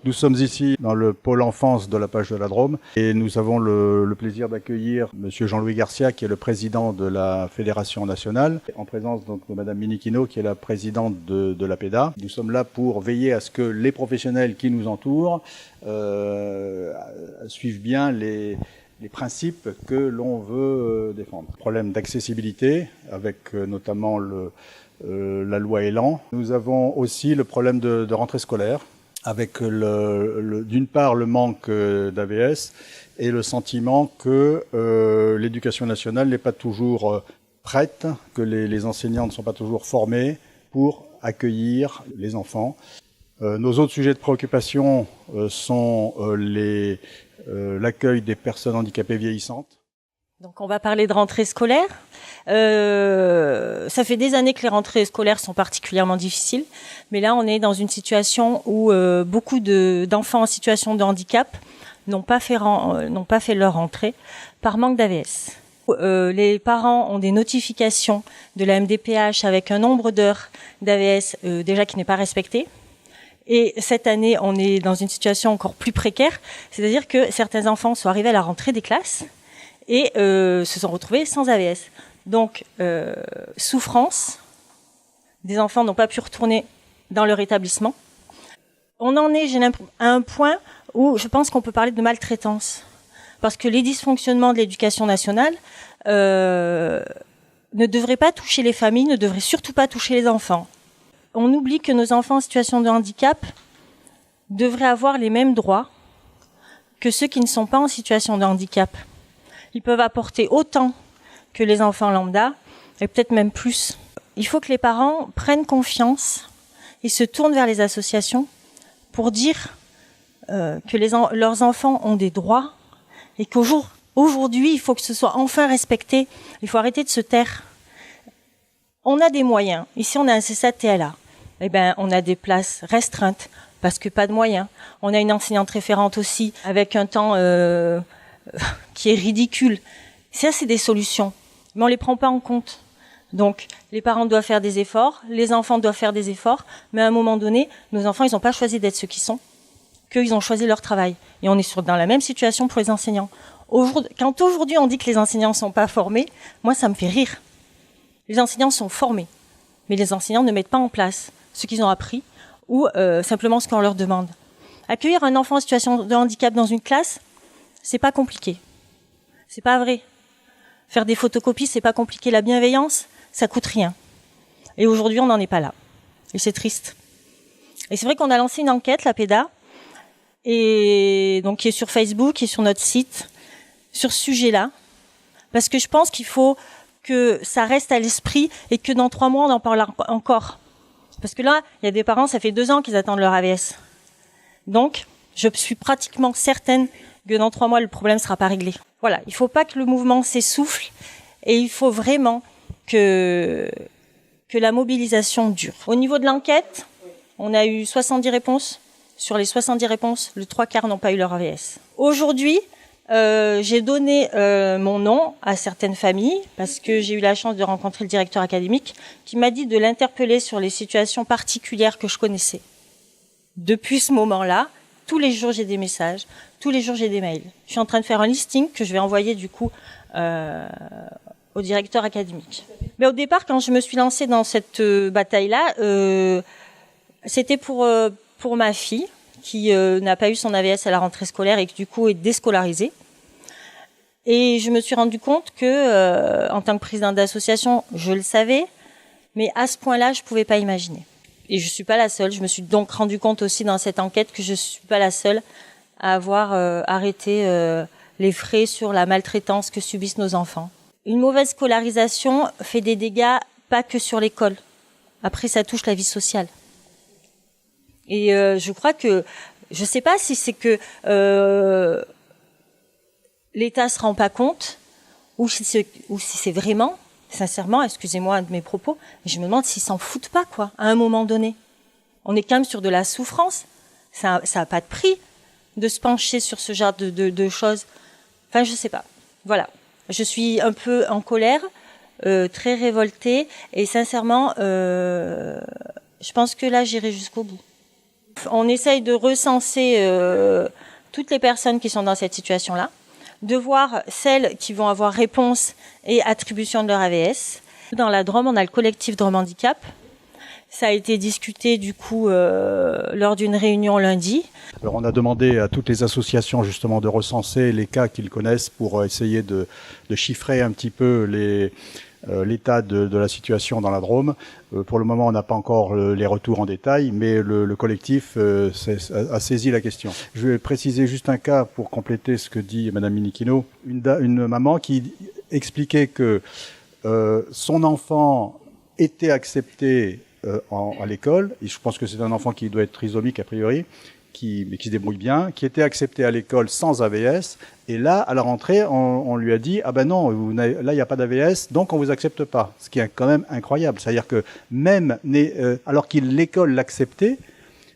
Nous sommes ici dans le pôle enfance de la Page de la Drôme et nous avons le plaisir d'accueillir Monsieur Jean-Louis Garcia, qui est le président de la Fédération nationale, en présence donc de Madame Minikino, qui est la présidente de la PEDA. Nous sommes là pour veiller à ce que les professionnels qui nous entourent suivent bien les principes que l'on veut défendre. Problème d'accessibilité, avec notamment la loi Elan. Nous avons aussi le problème de rentrée scolaire, avec d'une part le manque d'AVS et le sentiment que l'éducation nationale n'est pas toujours prête, que les enseignants ne sont pas toujours formés pour accueillir les enfants. Nos autres sujets de préoccupation sont l'accueil des personnes handicapées vieillissantes. Donc on va parler de rentrée scolaire. Ça fait des années que les rentrées scolaires sont particulièrement difficiles, mais là on est dans une situation où beaucoup d'enfants en situation de handicap n'ont pas fait leur rentrée par manque d'AVS. Les parents ont des notifications de la MDPH avec un nombre d'heures d'AVS déjà qui n'est pas respecté. Et cette année, on est dans une situation encore plus précaire, c'est-à-dire que certains enfants sont arrivés à la rentrée des classes et se sont retrouvés sans AVS. Donc, souffrance, des enfants n'ont pas pu retourner dans leur établissement. On en est à un point où je pense qu'on peut parler de maltraitance. Parce que les dysfonctionnements de l'éducation nationale ne devraient pas toucher les familles, ne devraient surtout pas toucher les enfants. On oublie que nos enfants en situation de handicap devraient avoir les mêmes droits que ceux qui ne sont pas en situation de handicap. Ils peuvent apporter autant que les enfants lambda, et peut-être même plus. Il faut que les parents prennent confiance et se tournent vers les associations pour dire que leurs enfants ont des droits et qu'aujourd'hui, il faut que ce soit enfin respecté. Il faut arrêter de se taire. On a des moyens. Ici, on a un CSA-TLA. Eh ben, on a des places restreintes parce que pas de moyens. On a une enseignante référente aussi avec un temps qui est ridicule. Ça, c'est des solutions, mais on les prend pas en compte. Donc, les parents doivent faire des efforts, les enfants doivent faire des efforts, mais à un moment donné, nos enfants, ils n'ont pas choisi d'être ce qu'ils sont, qu'ils ont choisi leur travail. Et on est dans la même situation pour les enseignants. Quand aujourd'hui on dit que les enseignants sont pas formés, moi, ça me fait rire. Les enseignants sont formés, mais les enseignants ne mettent pas en place ce qu'ils ont appris ou simplement ce qu'on leur demande. Accueillir un enfant en situation de handicap dans une classe, c'est pas compliqué. C'est pas vrai. Faire des photocopies, c'est pas compliqué. La bienveillance, ça coûte rien. Et aujourd'hui, on n'en est pas là. Et c'est triste. Et c'est vrai qu'on a lancé une enquête, la PEDA, et donc qui est sur Facebook et sur notre site, sur ce sujet-là, parce que je pense qu'il faut que ça reste à l'esprit et que dans 3 mois, on en parle encore. Parce que là, il y a des parents, ça fait 2 ans qu'ils attendent leur AVS. Donc, je suis pratiquement certaine que dans 3 mois, le problème sera pas réglé. Voilà, il ne faut pas que le mouvement s'essouffle et il faut vraiment que la mobilisation dure. Au niveau de l'enquête, on a eu 70 réponses. Sur les 70 réponses, le 3/4 n'ont pas eu leur AVS. Aujourd'hui, j'ai donné mon nom à certaines familles parce que j'ai eu la chance de rencontrer le directeur académique qui m'a dit de l'interpeller sur les situations particulières que je connaissais. Depuis ce moment-là, tous les jours j'ai des messages, tous les jours j'ai des mails. Je suis en train de faire un listing que je vais envoyer du coup au directeur académique. Mais au départ, quand je me suis lancée dans cette bataille-là, c'était pour ma fille qui n'a pas eu son AVS à la rentrée scolaire et qui du coup est déscolarisée. Et je me suis rendu compte que, en tant que présidente d'association, je le savais, mais à ce point-là, je pouvais pas imaginer. Et je suis pas la seule. Je me suis donc rendu compte aussi dans cette enquête que je suis pas la seule à avoir arrêté les frais sur la maltraitance que subissent nos enfants. Une mauvaise scolarisation fait des dégâts pas que sur l'école. Après, ça touche la vie sociale. Et je crois que, je sais pas si c'est que l'État se rend pas compte ou si c'est vraiment, sincèrement, excusez-moi de mes propos, mais je me demande s'ils s'en foutent pas, quoi, à un moment donné. On est quand même sur de la souffrance. Ça a pas de prix de se pencher sur ce genre de choses. Enfin, je sais pas. Voilà. Je suis un peu en colère, très révoltée, et sincèrement, je pense que là, j'irai jusqu'au bout. On essaye de recenser toutes les personnes qui sont dans cette situation-là, de voir celles qui vont avoir réponse et attribution de leur AVS. Dans la Drôme, on a le collectif Drôme Handicap. Ça a été discuté du coup lors d'une réunion lundi. Alors on a demandé à toutes les associations justement de recenser les cas qu'ils connaissent pour essayer de chiffrer un petit peu l'état de la situation dans la Drôme. Pour le moment, on n'a pas encore les retours en détail, mais le collectif a saisi la question. Je vais préciser juste un cas pour compléter ce que dit Madame Minichino. Une maman qui expliquait que son enfant était accepté à l'école, et je pense que c'est un enfant qui doit être trisomique a priori, mais qui se débrouille bien, qui était accepté à l'école sans AVS, et là, à la rentrée, on lui a dit « Ah ben non, là, il n'y a pas d'AVS, donc on ne vous accepte pas ». Ce qui est quand même incroyable. C'est-à-dire que même, alors que l'école l'acceptait,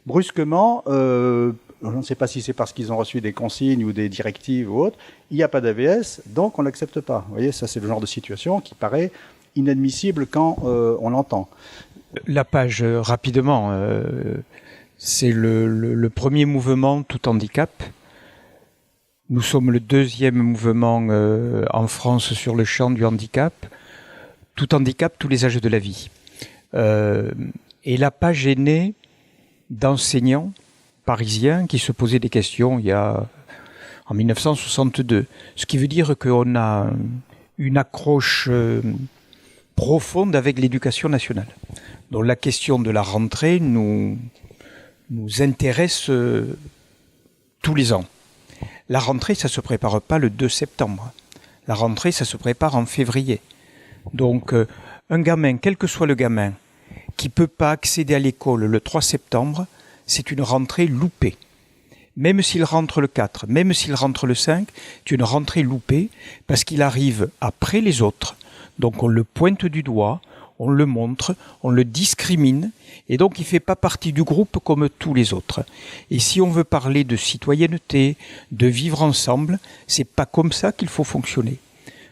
brusquement, je ne sais pas si c'est parce qu'ils ont reçu des consignes ou des directives ou autre, il n'y a pas d'AVS, donc on ne l'accepte pas. Vous voyez, ça c'est le genre de situation qui paraît inadmissible quand on l'entend. La page, rapidement, c'est le premier mouvement Tout Handicap. Nous sommes le deuxième mouvement en France sur le champ du handicap. Tout handicap, tous les âges de la vie. Et la page est née d'enseignants parisiens qui se posaient des questions en 1962. Ce qui veut dire qu'on a une accroche profonde avec l'éducation nationale. Donc la question de la rentrée nous intéresse tous les ans. La rentrée, ça se prépare pas le 2 septembre. La rentrée, ça se prépare en février. Donc un gamin, quel que soit le gamin, qui peut pas accéder à l'école le 3 septembre, c'est une rentrée loupée. Même s'il rentre le 4, même s'il rentre le 5, c'est une rentrée loupée parce qu'il arrive après les autres. Donc on le pointe du doigt, on le montre, on le discrimine, et donc il ne fait pas partie du groupe comme tous les autres. Et si on veut parler de citoyenneté, de vivre ensemble, c'est pas comme ça qu'il faut fonctionner.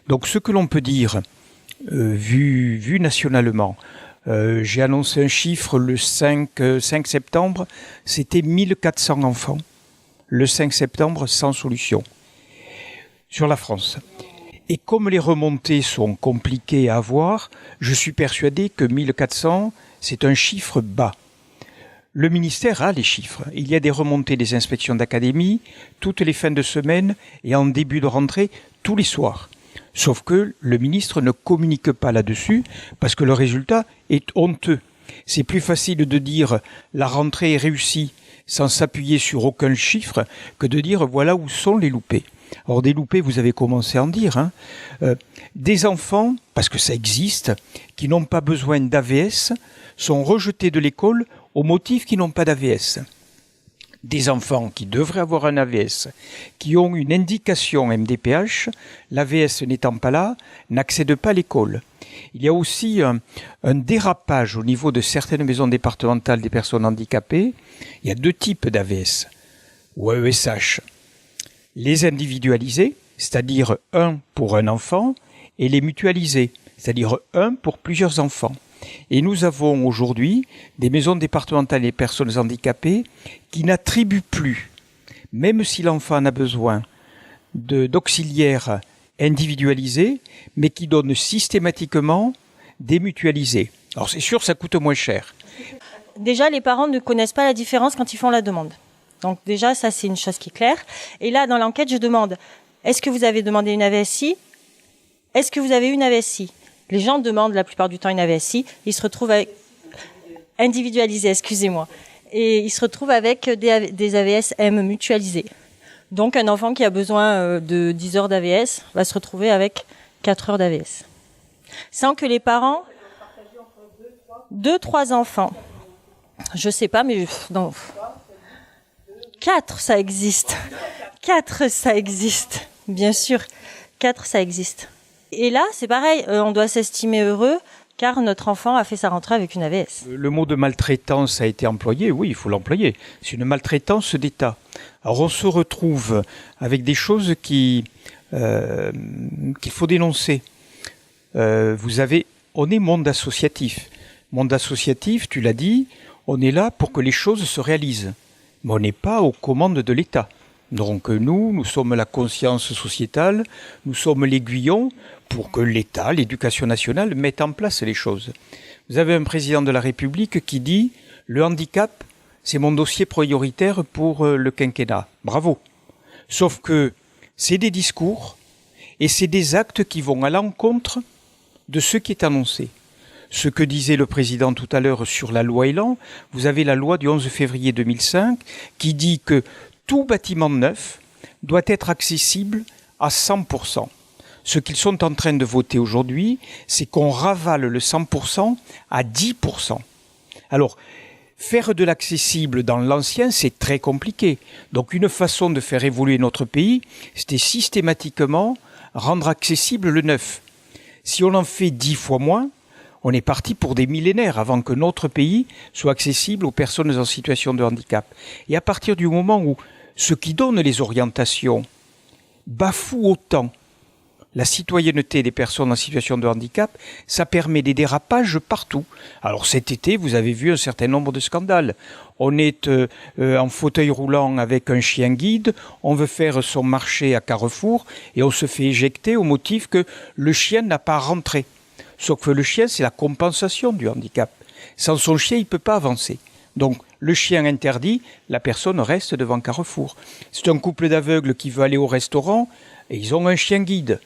Donc ce que l'on peut dire, vu nationalement, j'ai annoncé un chiffre le 5 septembre, c'était 1400 enfants. Le 5 septembre, sans solution. Sur la France. Et comme les remontées sont compliquées à avoir, je suis persuadé que 1400, c'est un chiffre bas. Le ministère a les chiffres. Il y a des remontées des inspections d'académie, toutes les fins de semaine et en début de rentrée, tous les soirs. Sauf que le ministre ne communique pas là-dessus parce que le résultat est honteux. C'est plus facile de dire la rentrée est réussie sans s'appuyer sur aucun chiffre que de dire voilà où sont les loupés. Alors des loupés, vous avez commencé à en dire. Des enfants, parce que ça existe, qui n'ont pas besoin d'AVS, sont rejetés de l'école au motif qu'ils n'ont pas d'AVS. Des enfants qui devraient avoir un AVS, qui ont une indication MDPH, l'AVS n'étant pas là, n'accèdent pas à l'école. Il y a aussi un dérapage au niveau de certaines maisons départementales des personnes handicapées. Il y a deux types d'AVS ou AESH. Les individualisés, c'est-à-dire un pour un enfant, et les mutualisés, c'est-à-dire un pour plusieurs enfants. Et nous avons aujourd'hui des maisons départementales des personnes handicapées qui n'attribuent plus, même si l'enfant en a besoin, d'auxiliaires individualisés, mais qui donnent systématiquement des mutualisés. Alors c'est sûr, ça coûte moins cher. Déjà, les parents ne connaissent pas la différence quand ils font la demande. Donc déjà, ça c'est une chose qui est claire. Et là, dans l'enquête, je demande, est-ce que vous avez demandé une AVSI ? Est-ce que vous avez une AVSI ? Les gens demandent la plupart du temps une AVSI, ils se retrouvent avec individualisés, excusez-moi. Et ils se retrouvent avec des AVS-M mutualisés. Donc un enfant qui a besoin de 10 heures d'AVS va se retrouver avec 4 heures d'AVS. Sans que les parents... 2-3 enfants. Je sais pas, mais... Non. 4, ça existe. 4, ça existe. Bien sûr, 4, ça existe. Et là, c'est pareil, on doit s'estimer heureux car notre enfant a fait sa rentrée avec une AVS. Le mot de maltraitance a été employé, oui, il faut l'employer. C'est une maltraitance d'État. Alors on se retrouve avec des choses qu'il faut dénoncer. On est monde associatif. Monde associatif, tu l'as dit, on est là pour que les choses se réalisent. Mais on n'est pas aux commandes de l'État. Donc nous sommes la conscience sociétale, nous sommes l'aiguillon pour que l'État, l'éducation nationale, mette en place les choses. Vous avez un président de la République qui dit « Le handicap, c'est mon dossier prioritaire pour le quinquennat. » Bravo. Sauf que c'est des discours et c'est des actes qui vont à l'encontre de ce qui est annoncé. Ce que disait le président tout à l'heure sur la loi Elan, vous avez la loi du 11 février 2005 qui dit que tout bâtiment neuf doit être accessible à 100%. Ce qu'ils sont en train de voter aujourd'hui, c'est qu'on ravale le 100% à 10%. Alors, faire de l'accessible dans l'ancien, c'est très compliqué. Donc une façon de faire évoluer notre pays, c'était systématiquement rendre accessible le neuf. Si on en fait 10 fois moins, on est parti pour des millénaires avant que notre pays soit accessible aux personnes en situation de handicap. Et à partir du moment où ceux qui donnent les orientations bafouent autant la citoyenneté des personnes en situation de handicap, ça permet des dérapages partout. Alors cet été, vous avez vu un certain nombre de scandales. On est en fauteuil roulant avec un chien guide, on veut faire son marché à Carrefour et on se fait éjecter au motif que le chien n'a pas rentré. Sauf que le chien, c'est la compensation du handicap. Sans son chien, il ne peut pas avancer. Donc, le chien interdit, la personne reste devant Carrefour. C'est un couple d'aveugles qui veut aller au restaurant et ils ont un chien guide.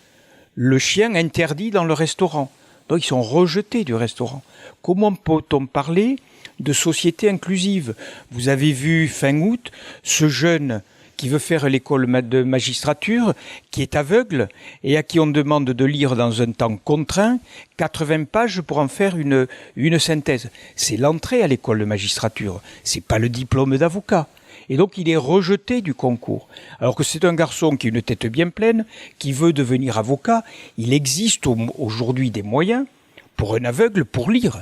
Le chien interdit dans le restaurant. Donc, ils sont rejetés du restaurant. Comment peut-on parler de société inclusive? Vous avez vu, fin août, ce jeune qui veut faire l'école de magistrature, qui est aveugle et à qui on demande de lire dans un temps contraint 80 pages pour en faire une synthèse. C'est l'entrée à l'école de magistrature, c'est pas le diplôme d'avocat. Et donc il est rejeté du concours. Alors que c'est un garçon qui a une tête bien pleine, qui veut devenir avocat, il existe aujourd'hui des moyens pour un aveugle pour lire.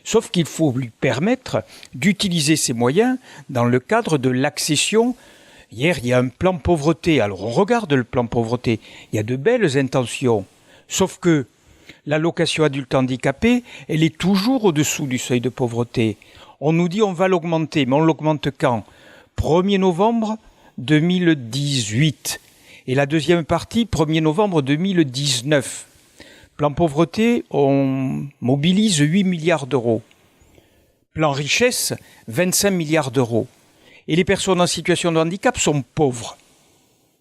Sauf qu'il faut lui permettre d'utiliser ces moyens dans le cadre de l'accession. Hier, il y a un plan pauvreté. Alors, on regarde le plan pauvreté. Il y a de belles intentions. Sauf que l'allocation adulte handicapé, elle est toujours au-dessous du seuil de pauvreté. On nous dit on va l'augmenter, mais on l'augmente quand? 1er novembre 2018. Et la deuxième partie, 1er novembre 2019. Plan pauvreté, on mobilise 8 milliards d'euros. Plan richesse, 25 milliards d'euros. Et les personnes en situation de handicap sont pauvres,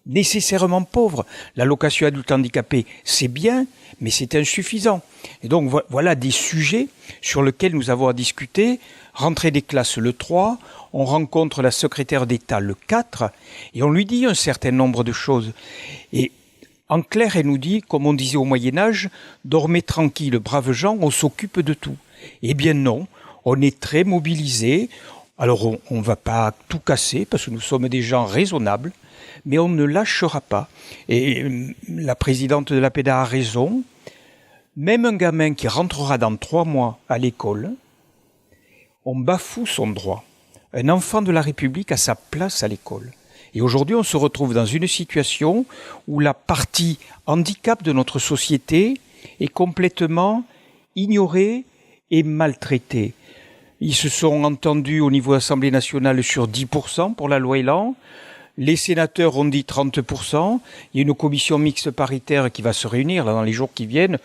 nécessairement pauvres. L'allocation adulte handicapé, c'est bien, mais c'est insuffisant. Et donc voilà des sujets sur lesquels nous avons à discuter. Rentrée des classes le 3, on rencontre la secrétaire d'État le 4, et on lui dit un certain nombre de choses. Et en clair, elle nous dit, comme on disait au Moyen-Âge, dormez tranquille, braves gens, on s'occupe de tout. Eh bien non, on est très mobilisés. Alors on ne va pas tout casser parce que nous sommes des gens raisonnables, mais on ne lâchera pas. Et la présidente de l'APEDA a raison. Même un gamin qui rentrera dans 3 mois à l'école, on bafoue son droit. Un enfant de la République a sa place à l'école. Et aujourd'hui, on se retrouve dans une situation où la partie handicap de notre société est complètement ignorée et maltraitée. Ils se sont entendus au niveau de l'Assemblée nationale sur 10% pour la loi Elan. Les sénateurs ont dit 30%. Il y a une commission mixte paritaire qui va se réunir là, dans les jours qui viennent.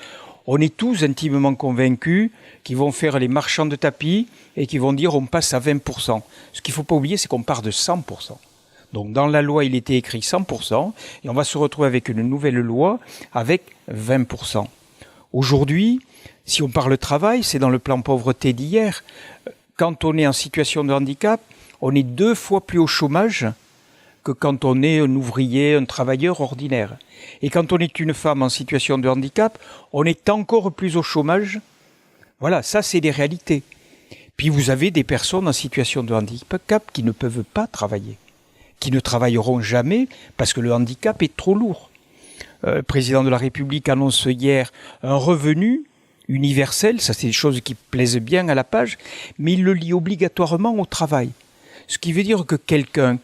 On est tous intimement convaincus qu'ils vont faire les marchands de tapis et qu'ils vont dire on passe à 20%. Ce qu'il ne faut pas oublier, c'est qu'on part de 100%. Donc dans la loi, il était écrit 100% et on va se retrouver avec une nouvelle loi avec 20%. Aujourd'hui, si on parle travail, c'est dans le plan pauvreté d'hier. Quand on est en situation de handicap, on est 2 fois plus au chômage que quand on est un ouvrier, un travailleur ordinaire. Et quand on est une femme en situation de handicap, on est encore plus au chômage. Voilà, ça c'est des réalités. Puis vous avez des personnes en situation de handicap qui ne peuvent pas travailler, qui ne travailleront jamais parce que le handicap est trop lourd. Le président de la République annonce hier un revenu universel, ça c'est des choses qui plaisent bien à la page, mais il le lie obligatoirement au travail. Ce qui veut dire que quelqu'un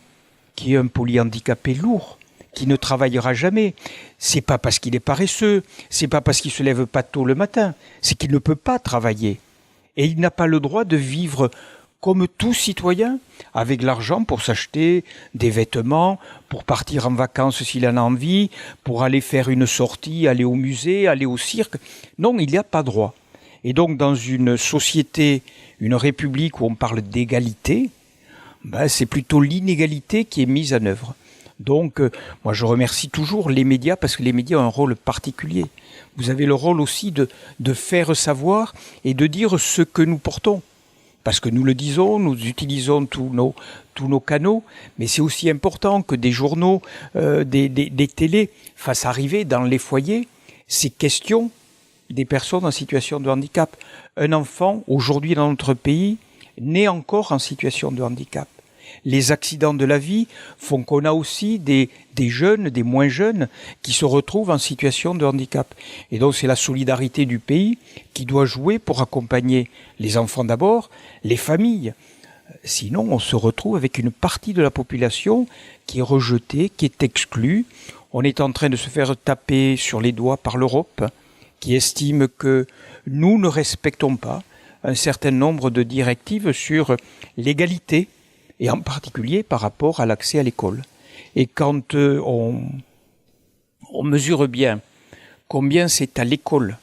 qui est un polyhandicapé lourd, qui ne travaillera jamais, c'est pas parce qu'il est paresseux, c'est pas parce qu'il se lève pas tôt le matin, c'est qu'il ne peut pas travailler. Et il n'a pas le droit de vivre comme tout citoyen, avec l'argent pour s'acheter des vêtements, pour partir en vacances s'il en a envie, pour aller faire une sortie, aller au musée, aller au cirque. Non, il n'y a pas droit. Et donc, dans une société, une république où on parle d'égalité, c'est plutôt l'inégalité qui est mise en œuvre. Donc, moi, je remercie toujours les médias parce que les médias ont un rôle particulier. Vous avez le rôle aussi de faire savoir et de dire ce que nous portons. Parce que nous le disons, nous utilisons tous nos canaux, mais c'est aussi important que des journaux, des télés fassent arriver dans les foyers ces questions des personnes en situation de handicap. Un enfant, aujourd'hui dans notre pays, naît encore en situation de handicap. Les accidents de la vie font qu'on a aussi des jeunes, des moins jeunes, qui se retrouvent en situation de handicap. Et donc c'est la solidarité du pays qui doit jouer pour accompagner les enfants d'abord, les familles. Sinon, on se retrouve avec une partie de la population qui est rejetée, qui est exclue. On est en train de se faire taper sur les doigts par l'Europe, qui estime que nous ne respectons pas un certain nombre de directives sur l'égalité, et en particulier par rapport à l'accès à l'école. Et quand on mesure bien combien c'est à l'école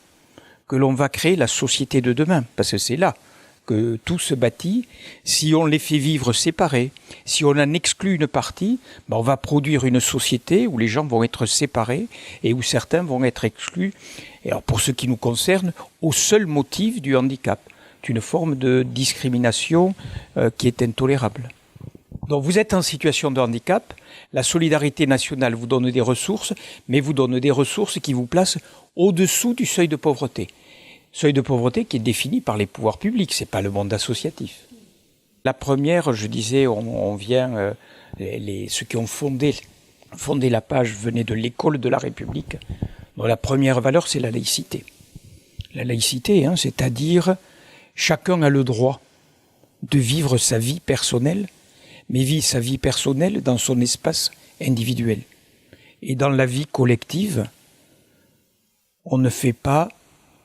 que l'on va créer la société de demain, parce que c'est là que tout se bâtit, si on les fait vivre séparés, si on en exclut une partie, on va produire une société où les gens vont être séparés et où certains vont être exclus. Et alors pour ce qui nous concerne, au seul motif du handicap. C'est une forme de discrimination qui est intolérable. Donc vous êtes en situation de handicap, la solidarité nationale vous donne des ressources, mais vous donne des ressources qui vous placent au-dessous du seuil de pauvreté. Seuil de pauvreté qui est défini par les pouvoirs publics, c'est pas le monde associatif. La première, je disais, on vient, ceux qui ont fondé la page venaient de l'école de la République. Donc la première valeur, c'est la laïcité. La laïcité, c'est-à-dire chacun a le droit de vivre sa vie personnelle, mais vit sa vie personnelle dans son espace individuel. Et dans la vie collective, on ne fait pas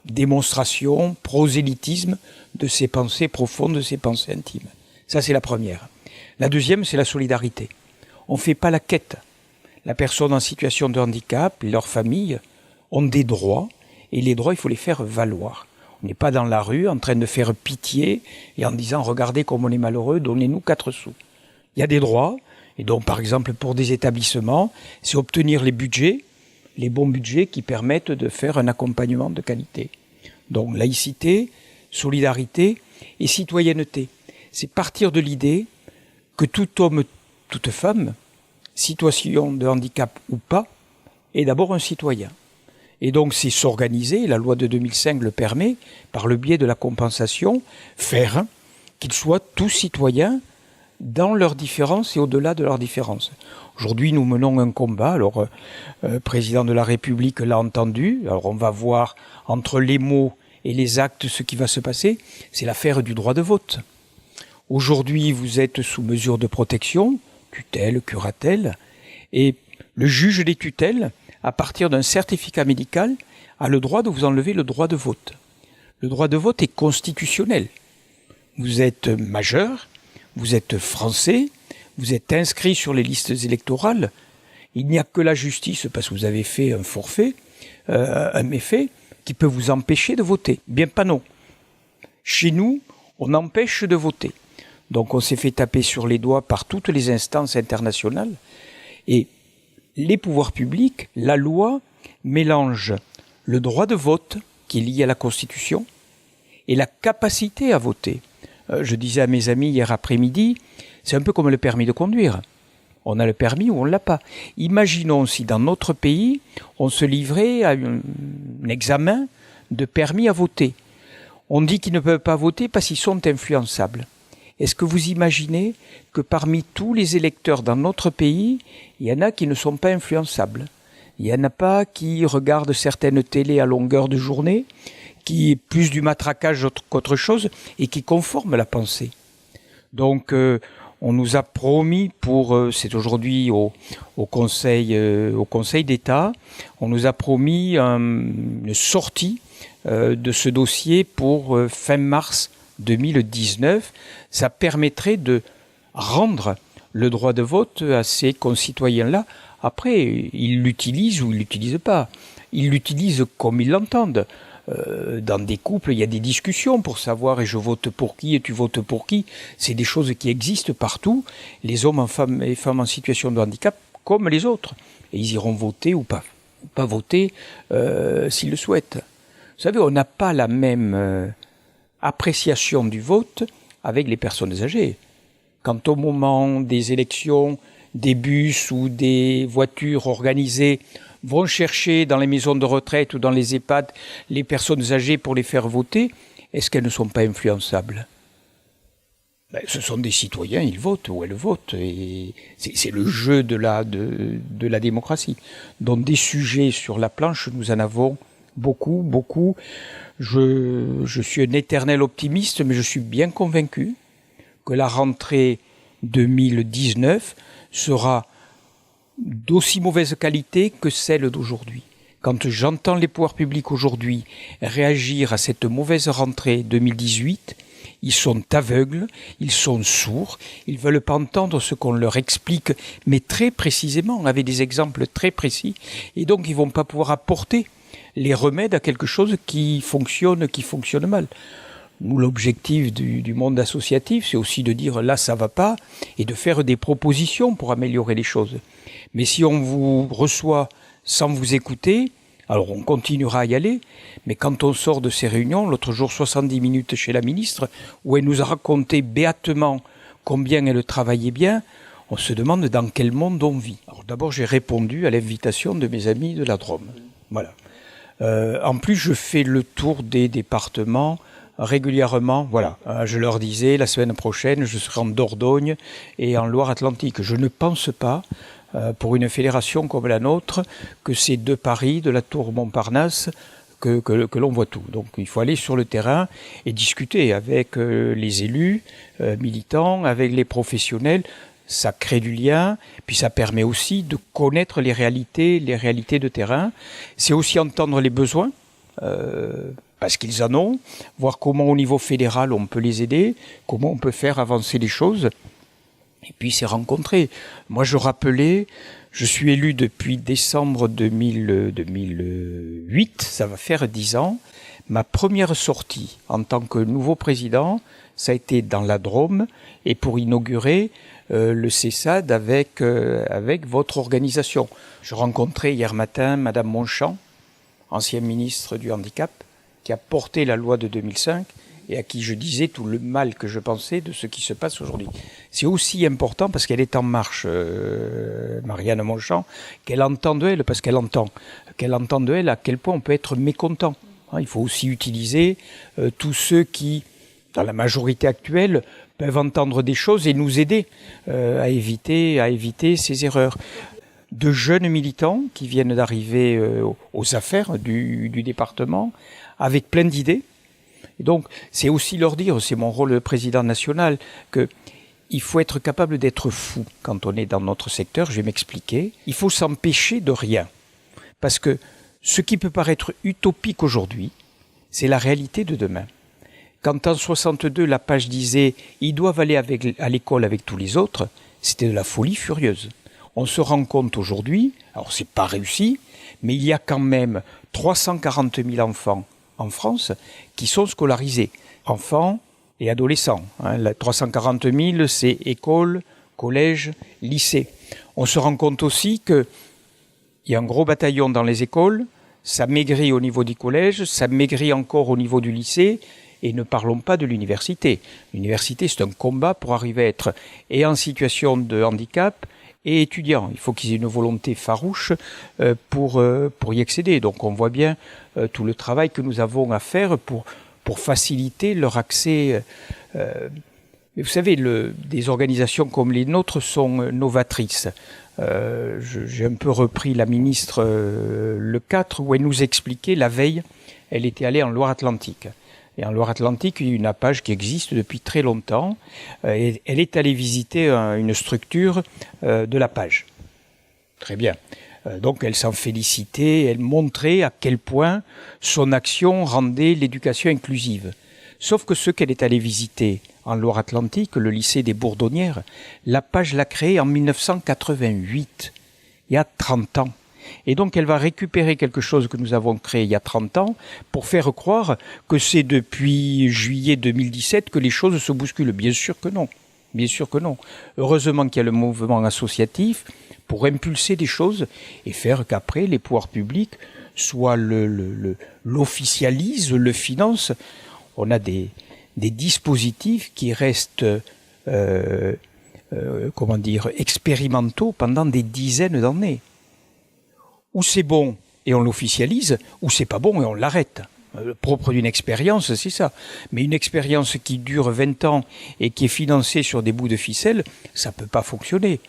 démonstration, prosélytisme de ses pensées profondes, de ses pensées intimes. Ça, c'est la première. La deuxième, c'est la solidarité. On ne fait pas la quête. La personne en situation de handicap, leur famille, ont des droits, et les droits, il faut les faire valoir. On n'est pas dans la rue en train de faire pitié et en disant « Regardez comme on est malheureux, donnez-nous 4 sous ». Il y a des droits, et donc par exemple pour des établissements, c'est obtenir les budgets, les bons budgets qui permettent de faire un accompagnement de qualité. Donc laïcité, solidarité et citoyenneté. C'est partir de l'idée que tout homme, toute femme, situation de handicap ou pas, est d'abord un citoyen. Et donc c'est s'organiser, la loi de 2005 le permet, par le biais de la compensation, faire qu'ils soient tous citoyens dans leurs différences et au-delà de leurs différences. Aujourd'hui, nous menons un combat. Alors, le président de la République l'a entendu. Alors, on va voir entre les mots et les actes ce qui va se passer. C'est l'affaire du droit de vote. Aujourd'hui, vous êtes sous mesure de protection, tutelle, curatelle, et le juge des tutelles, à partir d'un certificat médical, a le droit de vous enlever le droit de vote. Le droit de vote est constitutionnel. Vous êtes majeur, vous êtes français, vous êtes inscrit sur les listes électorales, il n'y a que la justice, parce que vous avez fait un forfait, un méfait, qui peut vous empêcher de voter. Bien pas non. Chez nous, on empêche de voter. Donc on s'est fait taper sur les doigts par toutes les instances internationales, et les pouvoirs publics, la loi, mélange le droit de vote, qui est lié à la Constitution, et la capacité à voter. Je disais à mes amis hier après-midi, c'est un peu comme le permis de conduire. On a le permis ou on ne l'a pas. Imaginons si dans notre pays, on se livrait à un examen de permis à voter. On dit qu'ils ne peuvent pas voter parce qu'ils sont influençables. Est-ce que vous imaginez que parmi tous les électeurs dans notre pays, il y en a qui ne sont pas influençables? Il n'y en a pas qui regardent certaines télés à longueur de journée, qui est plus du matraquage qu'autre chose et qui conforme la pensée. Donc, on nous a promis c'est aujourd'hui au Conseil d'État, on nous a promis une sortie de ce dossier pour fin mars 2019, ça permettrait de rendre le droit de vote à ces concitoyens-là. Après, ils l'utilisent ou ils l'utilisent pas. Ils l'utilisent comme ils l'entendent. Dans des couples, il y a des discussions pour savoir et je vote pour qui et tu votes pour qui. C'est des choses qui existent partout. Les hommes et les femmes en situation de handicap, comme les autres. Et ils iront voter ou pas voter s'ils le souhaitent. Vous savez, on n'a pas la même appréciation du vote avec les personnes âgées. Quand au moment des élections, des bus ou des voitures organisées vont chercher dans les maisons de retraite ou dans les EHPAD les personnes âgées pour les faire voter, est-ce qu'elles ne sont pas influençables ? Ce sont des citoyens, ils votent ou elles votent, et c'est le jeu de la démocratie. Donc des sujets sur la planche, nous en avons beaucoup. Je suis un éternel optimiste, mais je suis bien convaincu que la rentrée 2019 sera d'aussi mauvaise qualité que celle d'aujourd'hui. Quand j'entends les pouvoirs publics aujourd'hui réagir à cette mauvaise rentrée 2018, ils sont aveugles, ils sont sourds, ils veulent pas entendre ce qu'on leur explique, mais très précisément, avec des exemples très précis, et donc ils vont pas pouvoir apporter les remèdes à quelque chose qui fonctionne mal. Nous, l'objectif du monde associatif, c'est aussi de dire là ça va pas, et de faire des propositions pour améliorer les choses. Mais si on vous reçoit sans vous écouter, alors on continuera à y aller, mais quand on sort de ces réunions, l'autre jour 70 minutes chez la ministre, où elle nous a raconté béatement combien elle travaillait bien, on se demande dans quel monde on vit. Alors d'abord j'ai répondu à l'invitation de mes amis de la Drôme. Voilà. En plus je fais le tour des départements régulièrement. Voilà. Je leur disais la semaine prochaine je serai en Dordogne et en Loire-Atlantique. Je ne pense pas pour une fédération comme la nôtre, que c'est de Paris, de la Tour Montparnasse, que l'on voit tout. Donc il faut aller sur le terrain et discuter avec les élus militants, avec les professionnels. Ça crée du lien, puis ça permet aussi de connaître les réalités de terrain. C'est aussi entendre les besoins, parce qu'ils en ont, voir comment au niveau fédéral on peut les aider, comment on peut faire avancer les choses. Et puis c'est rencontrer. Moi je rappelais, je suis élu depuis décembre 2008, ça va faire 10 ans. Ma première sortie en tant que nouveau président, ça a été dans la Drôme et pour inaugurer le CESAD avec votre organisation. Je rencontrais hier matin Madame Monchamp, ancienne ministre du Handicap, qui a porté la loi de 2005 et à qui je disais tout le mal que je pensais de ce qui se passe aujourd'hui. C'est aussi important parce qu'elle est en marche, Marianne Monchamp, qu'elle entend de elle, parce qu'elle entend de elle à quel point on peut être mécontent. Il faut aussi utiliser tous ceux qui, dans la majorité actuelle, peuvent entendre des choses et nous aider à éviter ces erreurs. De jeunes militants qui viennent d'arriver aux affaires du département, avec plein d'idées. Et donc, c'est aussi leur dire, c'est mon rôle de président national, que il faut être capable d'être fou quand on est dans notre secteur. Je vais m'expliquer. Il faut s'empêcher de rien. Parce que ce qui peut paraître utopique aujourd'hui, c'est la réalité de demain. Quand en 62, la page disait « ils doivent aller à l'école avec tous les autres », c'était de la folie furieuse. On se rend compte aujourd'hui, alors c'est pas réussi, mais il y a quand même 340 000 enfants en France qui sont scolarisés, enfants et adolescents. 340 000, c'est école, collège, lycée. On se rend compte aussi qu'il y a un gros bataillon dans les écoles, ça maigrit au niveau du collège, ça maigrit encore au niveau du lycée, et ne parlons pas de l'université. L'université, c'est un combat pour arriver à être et en situation de handicap et étudiant. Il faut qu'ils aient une volonté farouche pour y accéder. Donc on voit bien tout le travail que nous avons à faire pour faciliter leur accès. Mais vous savez, des organisations comme les nôtres sont novatrices. J'ai un peu repris la ministre le 4 où elle nous expliquait la veille, elle était allée en Loire-Atlantique. Et en Loire-Atlantique, il y a une APAGE qui existe depuis très longtemps. Et elle est allée visiter une structure de l'APAGE. Très bien. Donc elle s'en félicitait, elle montrait à quel point son action rendait l'éducation inclusive. Sauf que ce qu'elle est allée visiter en Loire-Atlantique, le lycée des Bourdonnières, la page l'a créée en 1988, il y a 30 ans. Et donc elle va récupérer quelque chose que nous avons créé il y a 30 ans pour faire croire que c'est depuis juillet 2017 que les choses se bousculent. Bien sûr que non. Bien sûr que non. Heureusement qu'il y a le mouvement associatif pour impulser des choses et faire qu'après les pouvoirs publics soit l'officialisent, le financent. On a des dispositifs qui restent expérimentaux pendant des dizaines d'années. Ou c'est bon et on l'officialise, ou c'est pas bon et on l'arrête. Le propre d'une expérience, c'est ça. Mais une expérience qui dure 20 ans et qui est financée sur des bouts de ficelle, ça peut pas fonctionner.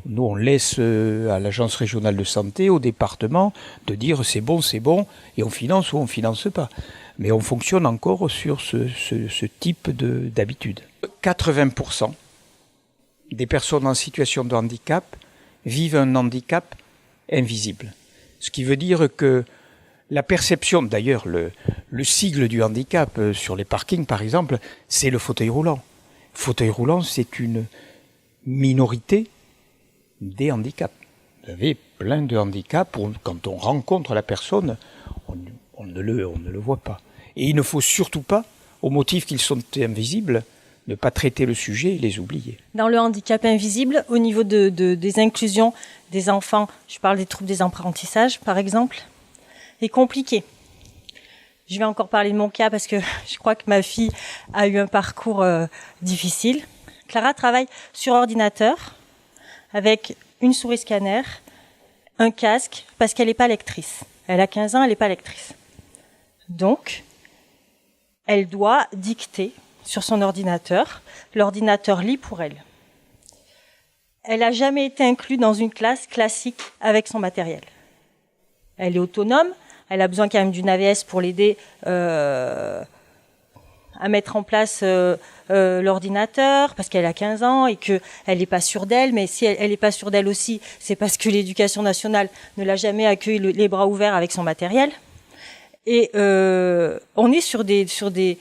Nous, on laisse à l'agence régionale de santé, au département, de dire c'est bon, et on finance ou on finance pas. Mais on fonctionne encore sur ce type d'habitude. 80% des personnes en situation de handicap vivent un handicap invisible. Ce qui veut dire que la perception, d'ailleurs le sigle du handicap sur les parkings par exemple, c'est le fauteuil roulant. Fauteuil roulant, c'est une minorité des handicaps. Vous avez plein de handicaps où quand on rencontre la personne, on ne le voit pas. Et il ne faut surtout pas, au motif qu'ils sont invisibles, ne pas traiter le sujet et les oublier. Dans le handicap invisible, au niveau des inclusions des enfants, je parle des troubles des apprentissages par exemple, est compliqué. Je vais encore parler de mon cas parce que je crois que ma fille a eu un parcours difficile. Clara travaille sur ordinateur avec une souris scanner, un casque, parce qu'elle n'est pas lectrice. Elle a 15 ans, elle n'est pas lectrice. Donc, elle doit dicter sur son ordinateur. L'ordinateur lit pour elle. Elle n'a jamais été inclue dans une classe classique avec son matériel. Elle est autonome, elle a besoin quand même d'une AVS pour l'aider à mettre en place l'ordinateur, parce qu'elle a 15 ans et qu'elle n'est pas sûre d'elle. Mais si elle n'est pas sûre d'elle aussi, c'est parce que l'Éducation nationale ne l'a jamais accueilli les bras ouverts avec son matériel. Et on est sur des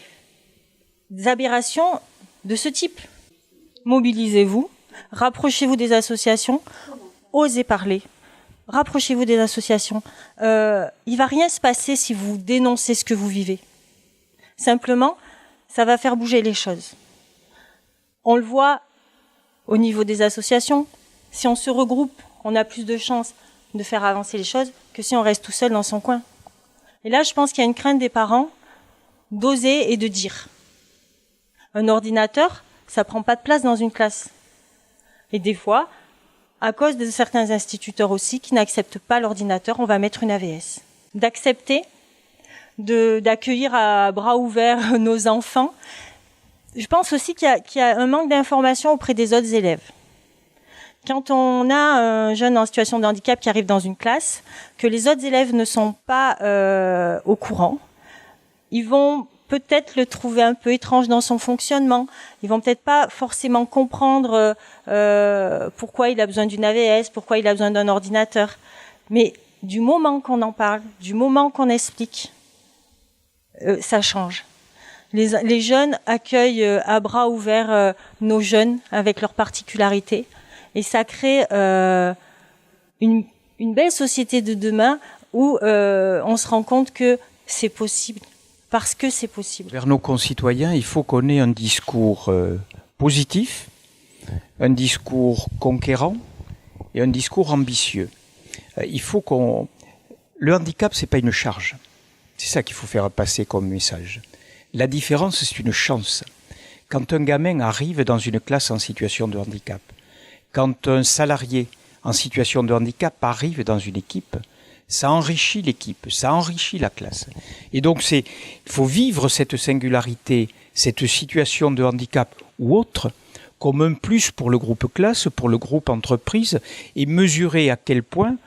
aberrations de ce type. Mobilisez-vous, rapprochez-vous des associations, osez parler, rapprochez-vous des associations. Il va rien se passer si vous dénoncez ce que vous vivez. Simplement, ça va faire bouger les choses. On le voit au niveau des associations. Si on se regroupe, on a plus de chances de faire avancer les choses que si on reste tout seul dans son coin. Et là, je pense qu'il y a une crainte des parents d'oser et de dire. Un ordinateur, ça prend pas de place dans une classe. Et des fois, à cause de certains instituteurs aussi qui n'acceptent pas l'ordinateur, on va mettre une AVS. D'accepter, d'accueillir à bras ouverts nos enfants. Je pense aussi qu'il y a un manque d'information auprès des autres élèves. Quand on a un jeune en situation de handicap qui arrive dans une classe, que les autres élèves ne sont pas au courant, ils vont peut-être le trouver un peu étrange dans son fonctionnement. Ils vont peut-être pas forcément comprendre pourquoi il a besoin d'une AVS, pourquoi il a besoin d'un ordinateur. Mais du moment qu'on en parle, du moment qu'on explique, ça change. Les jeunes accueillent à bras ouverts nos jeunes avec leurs particularités. Et ça crée une belle société de demain où on se rend compte que c'est possible. Parce que c'est possible. Vers nos concitoyens, il faut qu'on ait un discours positif, un discours conquérant et un discours ambitieux. Il faut qu'on... Le handicap, c'est pas une charge. C'est ça qu'il faut faire passer comme message. La différence, c'est une chance. Quand un gamin arrive dans une classe en situation de handicap, quand un salarié en situation de handicap arrive dans une équipe, ça enrichit l'équipe, ça enrichit la classe. Et donc il faut vivre cette singularité, cette situation de handicap ou autre, comme un plus pour le groupe classe, pour le groupe entreprise, et mesurer à quel point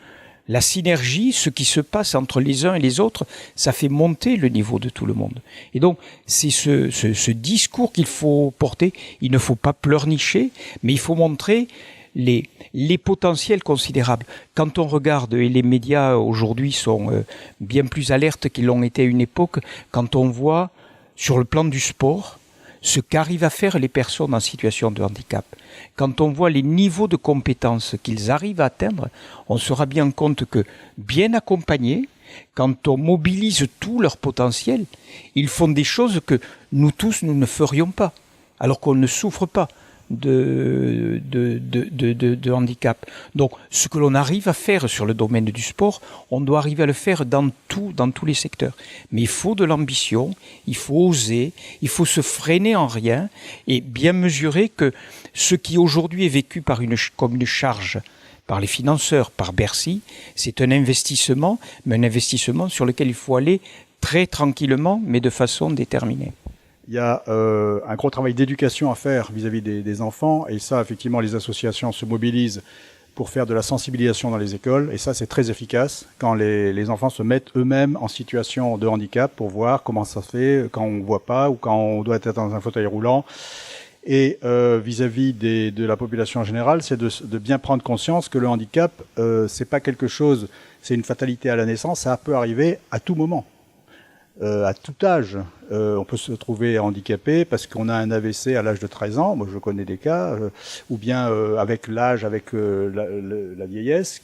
la synergie, ce qui se passe entre les uns et les autres, ça fait monter le niveau de tout le monde. Et donc, c'est ce discours qu'il faut porter. Il ne faut pas pleurnicher, mais il faut montrer les potentiels considérables. Quand on regarde, et les médias aujourd'hui sont bien plus alertes qu'ils l'ont été à une époque, quand on voit sur le plan du sport, ce qu'arrivent à faire les personnes en situation de handicap. Quand on voit les niveaux de compétences qu'ils arrivent à atteindre, on se rend bien compte que, bien accompagnés, quand on mobilise tout leur potentiel, ils font des choses que nous tous, nous ne ferions pas, alors qu'on ne souffre pas de handicap. Donc, ce que l'on arrive à faire sur le domaine du sport, on doit arriver à le faire dans tous les secteurs. Mais il faut de l'ambition, il faut oser, il faut se freiner en rien et bien mesurer que ce qui aujourd'hui est vécu comme une charge par les financeurs, par Bercy, c'est un investissement, mais un investissement sur lequel il faut aller très tranquillement, mais de façon déterminée. Il y a un gros travail d'éducation à faire vis-à-vis des enfants, et ça, effectivement, les associations se mobilisent pour faire de la sensibilisation dans les écoles, et ça, c'est très efficace quand les enfants se mettent eux-mêmes en situation de handicap pour voir comment ça se fait quand on ne voit pas ou quand on doit être dans un fauteuil roulant. Et vis-à-vis de la population en général, c'est de bien prendre conscience que le handicap, c'est pas quelque chose, c'est une fatalité à la naissance, ça peut arriver à tout moment. À tout âge, on peut se trouver handicapé parce qu'on a un AVC à l'âge de 13 ans, moi je connais des cas, ou bien avec l'âge, avec la vieillesse,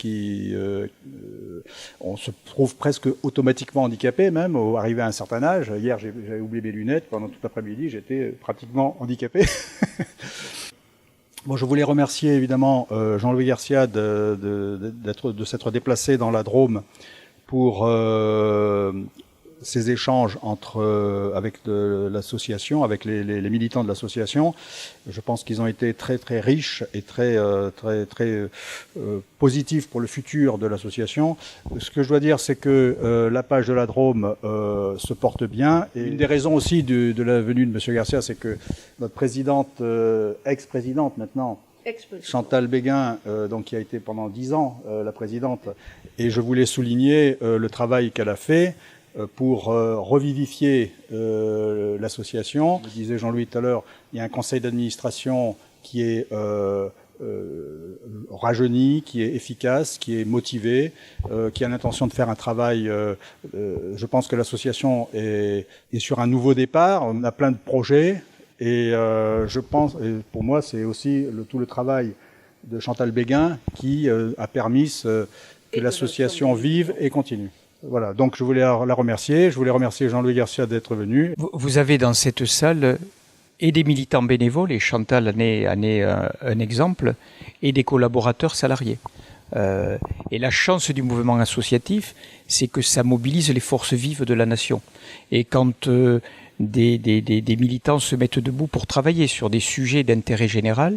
on se trouve presque automatiquement handicapé même, arrivé à un certain âge. Hier j'avais oublié mes lunettes, pendant tout l'après-midi j'étais pratiquement handicapé. Bon, je voulais remercier évidemment Jean-Louis Garcia de s'être déplacé dans la Drôme pour ces échanges avec l'association, avec les militants de l'association. Je pense qu'ils ont été très très riches et très positifs pour le futur de l'association. Ce que je dois dire, c'est que la page de la Drôme se porte bien. Et une des raisons aussi de la venue de M. Garcia, c'est que notre présidente, ex-présidente maintenant, Chantal Béguin, donc qui a été pendant 10 ans la présidente, et je voulais souligner le travail qu'elle a fait pour revivifier l'association. Je disais Jean-Louis tout à l'heure, il y a un conseil d'administration qui est rajeuni, qui est efficace, qui est motivé, qui a l'intention de faire un travail. Je pense que l'association est sur un nouveau départ. On a plein de projets et je pense, et pour moi, c'est aussi tout le travail de Chantal Béguin qui a permis que l'association vive et continue. Voilà, donc je voulais la remercier. Je voulais remercier Jean-Louis Garcia d'être venu. Vous avez dans cette salle et des militants bénévoles, et Chantal en est un exemple, et des collaborateurs salariés. Et la chance du mouvement associatif, c'est que ça mobilise les forces vives de la nation. Et quand des militants se mettent debout pour travailler sur des sujets d'intérêt général,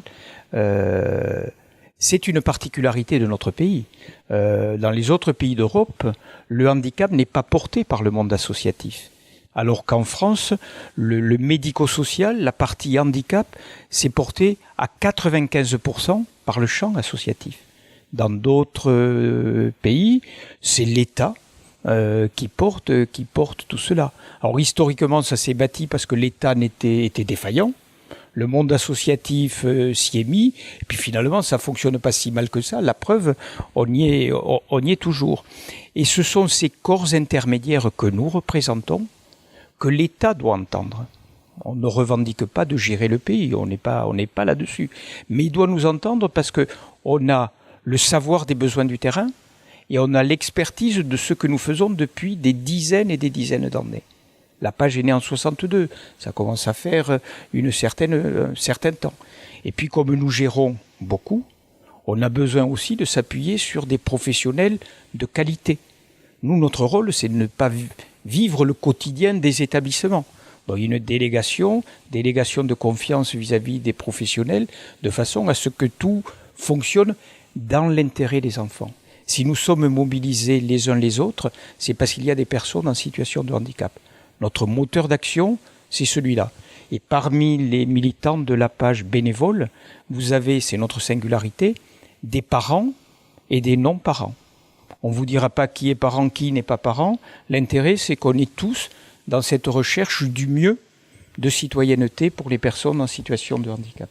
c'est une particularité de notre pays. Dans les autres pays d'Europe, le handicap n'est pas porté par le monde associatif. Alors qu'en France, le médico-social, la partie handicap, c'est porté à 95% par le champ associatif. Dans d'autres pays, c'est l'État qui porte tout cela. Alors historiquement, ça s'est bâti parce que l'État était défaillant. Le monde associatif s'y est mis, et puis finalement, ça fonctionne pas si mal que ça. La preuve, on y est toujours. Et ce sont ces corps intermédiaires que nous représentons, que l'État doit entendre. On ne revendique pas de gérer le pays, on n'est pas là-dessus. Mais il doit nous entendre parce que on a le savoir des besoins du terrain, et on a l'expertise de ce que nous faisons depuis des dizaines et des dizaines d'années. La page est née en 62, ça commence à faire un certain temps. Et puis comme nous gérons beaucoup, on a besoin aussi de s'appuyer sur des professionnels de qualité. Nous, notre rôle, c'est de ne pas vivre le quotidien des établissements. Donc une délégation de confiance vis-à-vis des professionnels, de façon à ce que tout fonctionne dans l'intérêt des enfants. Si nous sommes mobilisés les uns les autres, c'est parce qu'il y a des personnes en situation de handicap. Notre moteur d'action, c'est celui-là. Et parmi les militants de la page bénévole, vous avez, c'est notre singularité, des parents et des non-parents. On ne vous dira pas qui est parent, qui n'est pas parent. L'intérêt, c'est qu'on est tous dans cette recherche du mieux de citoyenneté pour les personnes en situation de handicap.